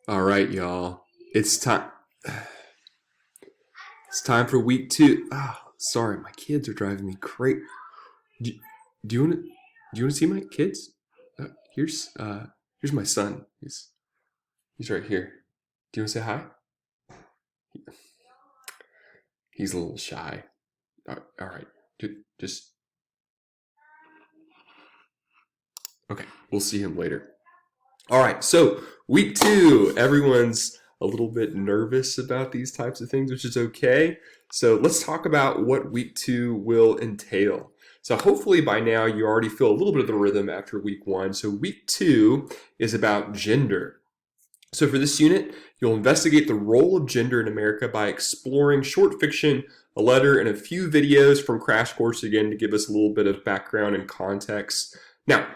All right, y'all. It's time. It's time for week two. Sorry, my kids are driving me crazy. Do, do you want to? Do you want to see my kids? Here's my son. He's right here. Do you want to say hi? He's a little shy. All right. Just okay. We'll see him later. All right. So week two. Everyone's a little bit nervous about these types of things, which is okay. So let's talk about what week two will entail. So hopefully by now you already feel a little bit of the rhythm after week one. So week two is about gender. So for this unit, you'll investigate the role of gender in America by exploring short fiction, a letter, and a few videos from Crash Course again to give us a little bit of background and context. Now,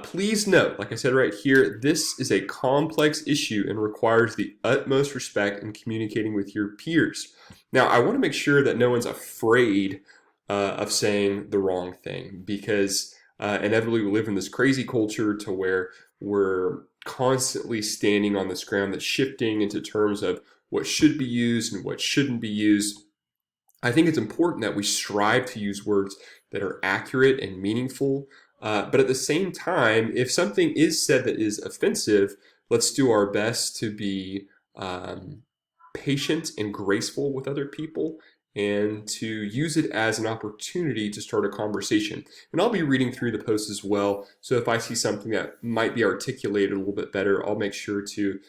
please note, like I said right here, this is a complex issue and requires the utmost respect in communicating with your peers. Now, I want to make sure that no one's afraid of saying the wrong thing because inevitably we live in this crazy culture to where we're constantly standing on this ground that's shifting into terms of what should be used and what shouldn't be used. I think it's important that we strive to use words that are accurate and meaningful. But at the same time, if something is said that is offensive, let's do our best to be patient and graceful with other people and to use it as an opportunity to start a conversation. And I'll be reading through the post as well, so if I see something that might be articulated a little bit better, I'll make sure to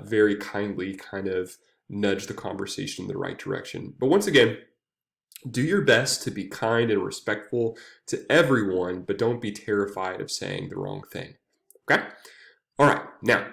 very kindly kind of nudge the conversation in the right direction. But once again, do your best to be kind and respectful to everyone, but don't be terrified of saying the wrong thing. Okay? All right, now,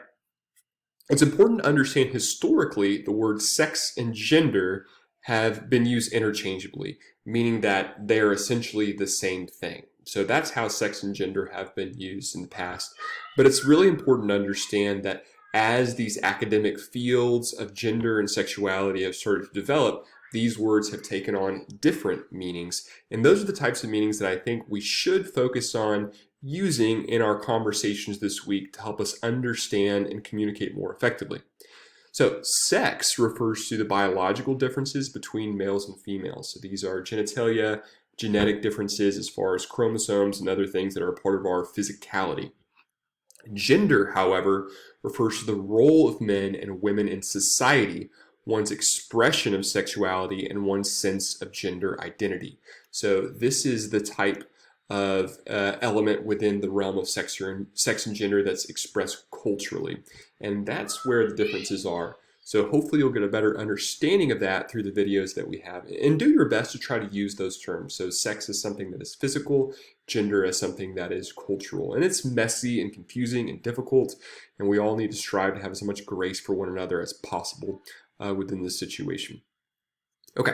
it's important to understand historically the words sex and gender have been used interchangeably, meaning that they're essentially the same thing. So that's how sex and gender have been used in the past. But it's really important to understand that as these academic fields of gender and sexuality have started to develop, these words have taken on different meanings. And those are the types of meanings that I think we should focus on using in our conversations this week to help us understand and communicate more effectively. So sex refers to the biological differences between males and females. So these are genitalia, genetic differences as far as chromosomes and other things that are a part of our physicality. Gender, however, refers to the role of men and women in society, one's expression of sexuality, and one's sense of gender identity. So this is the type of element within the realm of sex and gender that's expressed culturally. And that's where the differences are. So hopefully you'll get a better understanding of that through the videos that we have. And do your best to try to use those terms. So sex is something that is physical, gender is something that is cultural. And it's messy and confusing and difficult. And we all need to strive to have as much grace for one another as possible within this situation. Okay.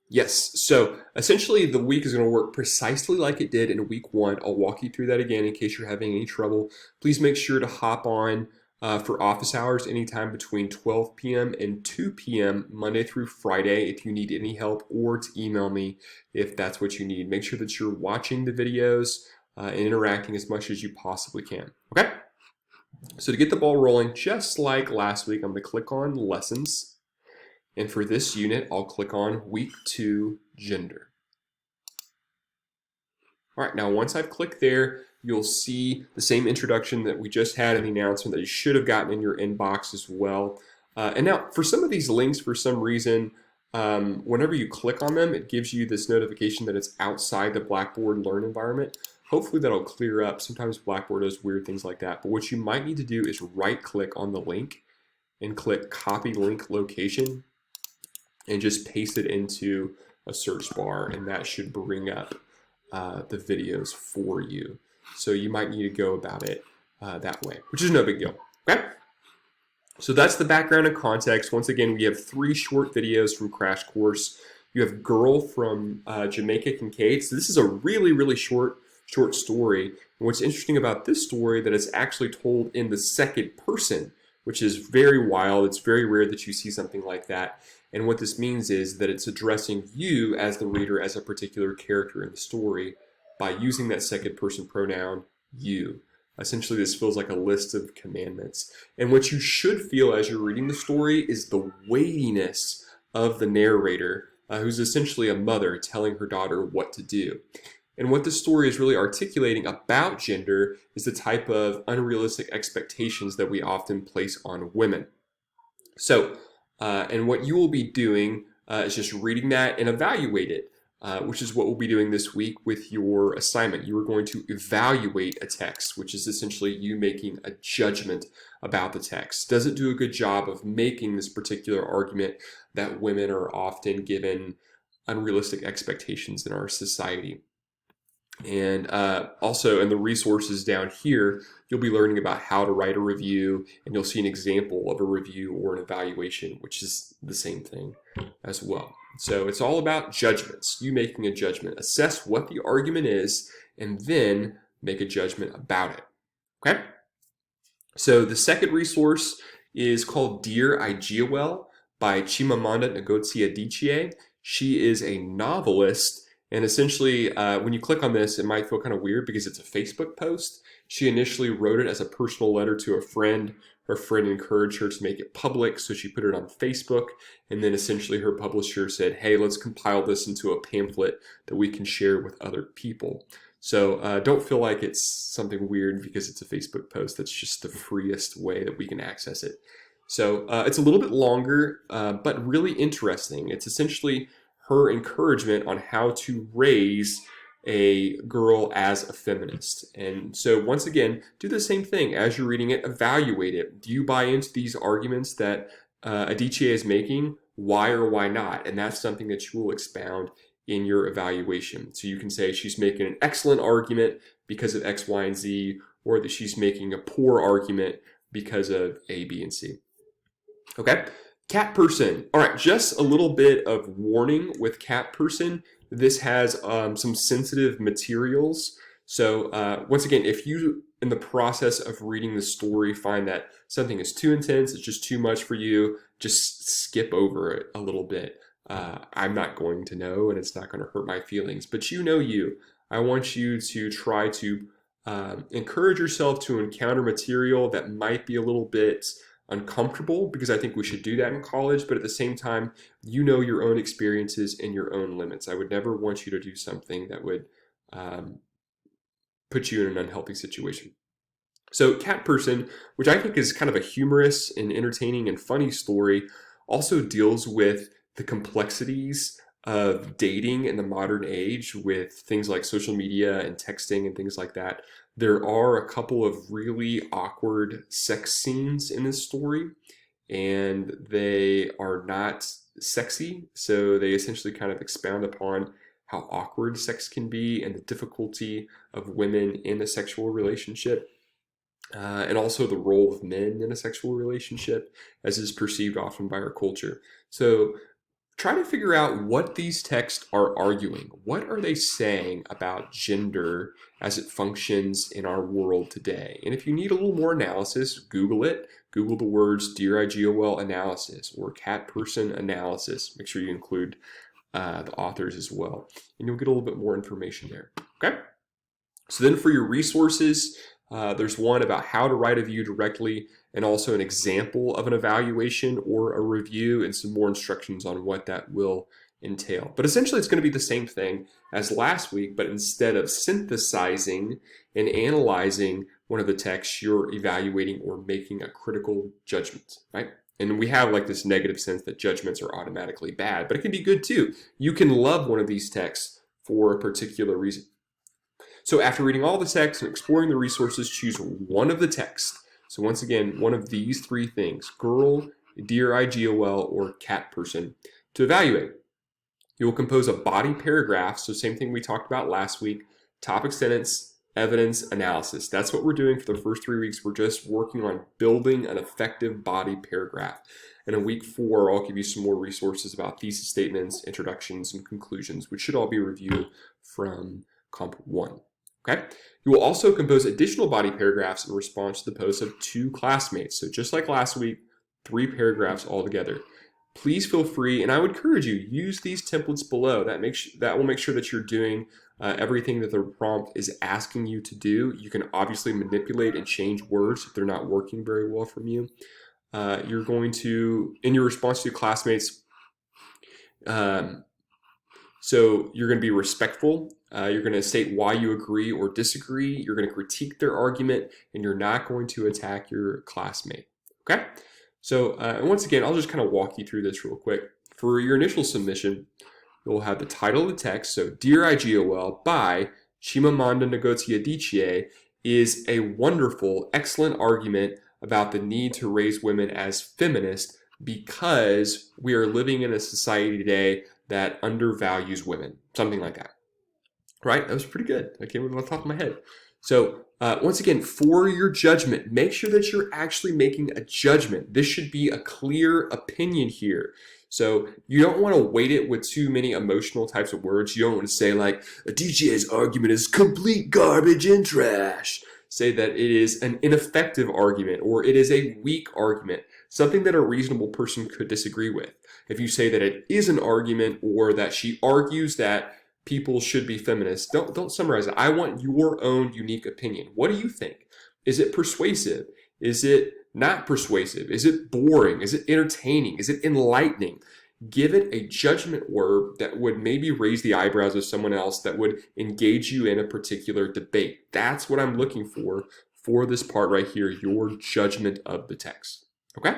Yes, so essentially the week is going to work precisely like it did in week one. I'll walk you through that again in case you're having any trouble. Please make sure to hop on for office hours anytime between 12 p.m. and 2 p.m. Monday through Friday if you need any help, or to email me if that's what you need. Make sure that you're watching the videos and interacting as much as you possibly can. Okay? So to get the ball rolling, just like last week, I'm going to click on Lessons. And for this unit, I'll click on Week 2, Gender. All right, now once I've clicked there, you'll see the same introduction that we just had in the announcement that you should have gotten in your inbox as well. And now, for some of these links, for some reason, whenever you click on them, it gives you this notification that it's outside the Blackboard Learn environment. Hopefully that'll clear up. Sometimes Blackboard does weird things like that. But what you might need to do is right-click on the link and click Copy Link Location and just paste it into a search bar, and that should bring up the videos for you. So you might need to go about it that way, which is no big deal. Okay? So that's the background and context. Once again, we have 3 short videos from Crash Course. You have Girl from Jamaica Kincaid. So this is a really, really short story. And what's interesting about this story that it's actually told in the second person, which is very wild. It's very rare that you see something like that. And what this means is that it's addressing you as the reader as a particular character in the story by using that second person pronoun, you. Essentially, this feels like a list of commandments. And what you should feel as you're reading the story is the weightiness of the narrator, who's essentially a mother telling her daughter what to do. And what this story is really articulating about gender is the type of unrealistic expectations that we often place on women. So, and what you will be doing is just reading that and evaluate it, which is what we'll be doing this week with your assignment. You are going to evaluate a text, which is essentially you making a judgment about the text. Does it do a good job of making this particular argument that women are often given unrealistic expectations in our society? And also in the resources down here, you'll be learning about how to write a review, and you'll see an example of a review or an evaluation, which is the same thing as well. So it's all about judgments, you making a judgment. Assess what the argument is, and then make a judgment about it. Okay? So the second resource is called Dear Igiawell by Chimamanda Ngozi Adichie. She is a novelist. And essentially, when you click on this, it might feel kind of weird because it's a Facebook post. She initially wrote it as a personal letter to a friend. Her friend encouraged her to make it public, so she put it on Facebook. And then essentially her publisher said, hey, let's compile this into a pamphlet that we can share with other people. So don't feel like it's something weird because it's a Facebook post. That's just the freest way that we can access it. So it's a little bit longer, but really interesting. It's essentially her encouragement on how to raise a girl as a feminist. And so once again, do the same thing as you're reading it, evaluate it. Do you buy into these arguments that Adichie is making? Why or why not? And that's something that you will expound in your evaluation. So you can say she's making an excellent argument because of X, Y, and Z, or that she's making a poor argument because of A, B, and C. Okay? Cat person. All right, just a little bit of warning with cat person. This has some sensitive materials. So once again, if you, in the process of reading the story, find that something is too intense, it's just too much for you, just skip over it a little bit. I'm not going to know, and it's not going to hurt my feelings, but you know you. I want you to try to encourage yourself to encounter material that might be a little bit uncomfortable, because I think we should do that in college, but at the same time, you know your own experiences and your own limits. I would never want you to do something that would put you in an unhealthy situation. So Cat Person, which I think is kind of a humorous and entertaining and funny story, also deals with the complexities of dating in the modern age with things like social media and texting and things like that. There are a couple of really awkward sex scenes in this story, and they are not sexy. So they essentially kind of expound upon how awkward sex can be and the difficulty of women in a sexual relationship. And also the role of men in a sexual relationship as is perceived often by our culture. So try to figure out what these texts are arguing. What are they saying about gender as it functions in our world today? And if you need a little more analysis, Google it. Google the words Dear Igiawell analysis or Cat Person analysis. Make sure you include the authors as well. And you'll get a little bit more information there. Okay? So then for your resources, there's one about how to write a review directly, and also an example of an evaluation or a review and some more instructions on what that will entail. But essentially it's going to be the same thing as last week, but instead of synthesizing and analyzing one of the texts, you're evaluating or making a critical judgment, right? And we have like this negative sense that judgments are automatically bad, but it can be good too. You can love one of these texts for a particular reason. So after reading all the text and exploring the resources, choose one of the texts. So once again, one of these three things, girl, Dear Igiawell, or Cat Person, to evaluate. You will compose a body paragraph, so same thing we talked about last week, topic sentence, evidence, analysis. That's what we're doing for the first 3 weeks. We're just working on building an effective body paragraph. And in week 4, I'll give you some more resources about thesis statements, introductions, and conclusions, which should all be reviewed from Comp 1. Okay. You will also compose additional body paragraphs in response to the posts of 2 classmates. So just like last week, 3 paragraphs altogether. Please feel free, and I would encourage you, use these templates below. That will make sure that you're doing everything that the prompt is asking you to do. You can obviously manipulate and change words if they're not working very well from you. You're going to, in your response to your classmates, so you're going to be respectful. You're going to state why you agree or disagree. You're going to critique their argument, and you're not going to attack your classmate. Okay? So and once again, I'll just kind of walk you through this real quick. For your initial submission, you'll have the title of the text. So, Dear IGOL by Chimamanda Ngozi Adichie is a wonderful, excellent argument about the need to raise women as feminists because we are living in a society today that undervalues women. Something like that. Right? That was pretty good. That came on the top of my head. So, once again, for your judgment, make sure that you're actually making a judgment. This should be a clear opinion here. So you don't want to weight it with too many emotional types of words. You don't want to say like, Adichie's argument is complete garbage and trash. Say that it is an ineffective argument or it is a weak argument, something that a reasonable person could disagree with. If you say that it is an argument or that she argues that people should be feminists, don't summarize it. I want your own unique opinion. What do you think? Is it persuasive? Is it not persuasive? Is it boring? Is it entertaining? Is it enlightening? Give it a judgment word that would maybe raise the eyebrows of someone else, that would engage you in a particular debate. That's what I'm looking for this part right here, your judgment of the text. Okay?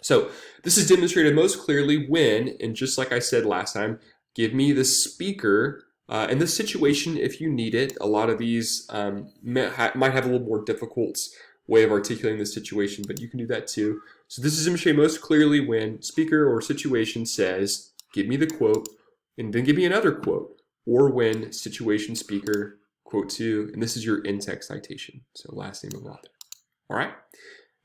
So this is demonstrated most clearly when, and just like I said last time, give me the speaker in this situation if you need it. A lot of these might have a little more difficult way of articulating the situation, but you can do that too. So this is demonstrated most clearly when speaker or situation says, give me the quote, and then give me another quote, or when situation speaker, quote 2, and this is your in-text citation. So last name of author. All right.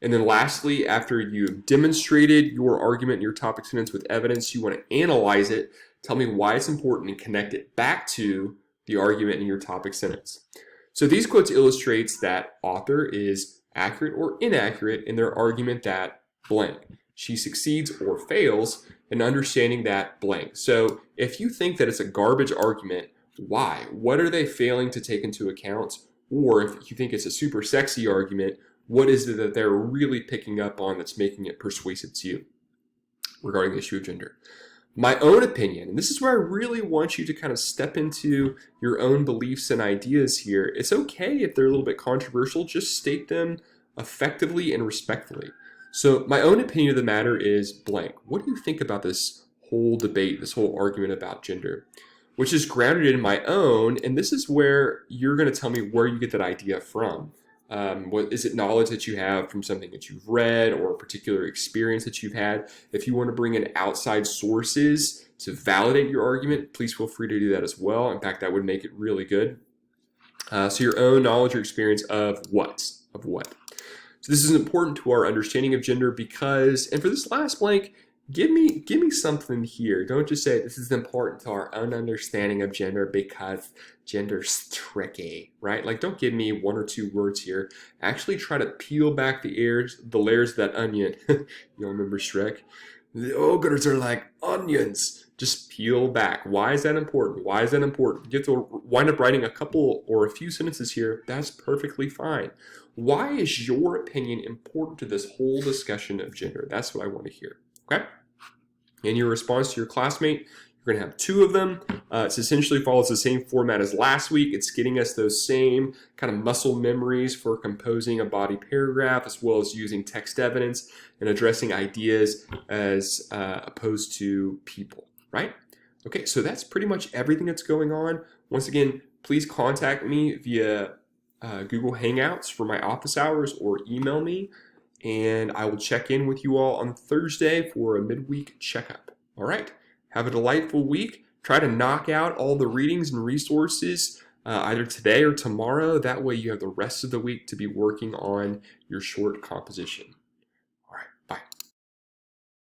And then lastly, after you've demonstrated your argument in your topic sentence with evidence, you want to analyze it, tell me why it's important, and connect it back to the argument in your topic sentence. So these quotes illustrates that author is accurate or inaccurate in their argument that blank. She succeeds or fails in understanding that blank. So if you think that it's a garbage argument, why? What are they failing to take into account? Or if you think it's a super sexy argument, what is it that they're really picking up on that's making it persuasive to you regarding the issue of gender? My own opinion, and this is where I really want you to kind of step into your own beliefs and ideas here. It's okay if they're a little bit controversial, just state them effectively and respectfully. So my own opinion of the matter is blank. What do you think about this whole debate, this whole argument about gender? Which is grounded in my own, and this is where you're going to tell me where you get that idea from. What is it, knowledge that you have from something that you've read or a particular experience that you've had? If you want to bring in outside sources to validate your argument, please feel free to do that as well. In fact, that would make it really good. So your own knowledge or experience of what? So this is important to our understanding of gender because, and for this last blank, give me something here. Don't just say this is important to our own understanding of gender because gender's tricky, right? Like, don't give me one or two words here. Actually try to peel back the layers of that onion. You'll remember Shrek. The ogres are like onions. Just peel back. Why is that important? Why is that important? You have to wind up writing a couple or a few sentences here. That's perfectly fine. Why is your opinion important to this whole discussion of gender? That's what I want to hear. Okay? In your response to your classmate, you're going to have two of them. It essentially follows the same format as last week. It's getting us those same kind of muscle memories for composing a body paragraph, as well as using text evidence and addressing ideas as opposed to people, right? Okay, so that's pretty much everything that's going on. Once again, please contact me via Google Hangouts for my office hours or email me. And I will check in with you all on Thursday for a midweek checkup. All right. Have a delightful week. Try to knock out all the readings and resources either today or tomorrow. That way you have the rest of the week to be working on your short composition.